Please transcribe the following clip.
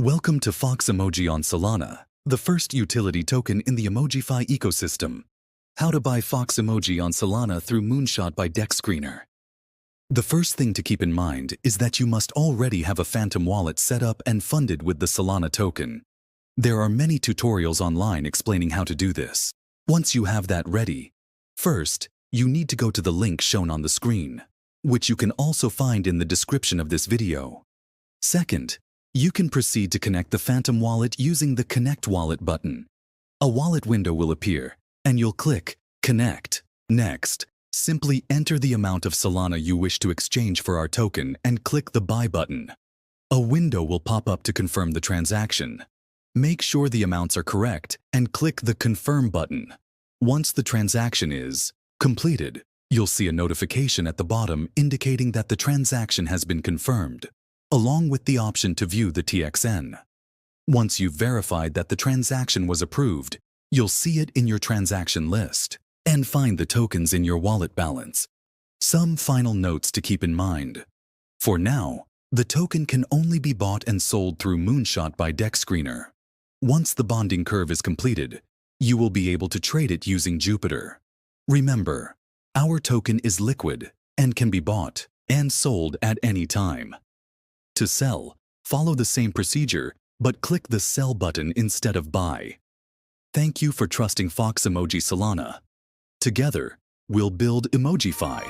Welcome to Fox Emoji on Solana, the first utility token in the EmojiFi ecosystem. How to buy Fox Emoji on Solana through Moonshot by Dexscreener. The first thing to keep in mind is that you must already have a Phantom wallet set up and funded with the Solana token. There are many tutorials online explaining how to do this. Once you have that ready, first, you need to go to the link shown on the screen, which you can also find in the description of this video. Second, you can proceed to connect the Phantom wallet using the Connect Wallet button. A wallet window will appear, and you'll click Connect. Next, simply enter the amount of Solana you wish to exchange for our token and click the Buy button. A window will pop up to confirm the transaction. Make sure the amounts are correct and click the Confirm button. Once the transaction is completed, you'll see a notification at the bottom indicating that the transaction has been confirmed, along with the option to view the TXN. Once you've verified that the transaction was approved, you'll see it in your transaction list and find the tokens in your wallet balance. Some final notes to keep in mind. For now, the token can only be bought and sold through Moonshot by Dexscreener. Once the bonding curve is completed, you will be able to trade it using Jupiter. Remember, our token is liquid and can be bought and sold at any time. To sell, follow the same procedure, but click the Sell button instead of Buy. Thank you for trusting Fox Emoji Solana. Together, we'll build EmojiFi.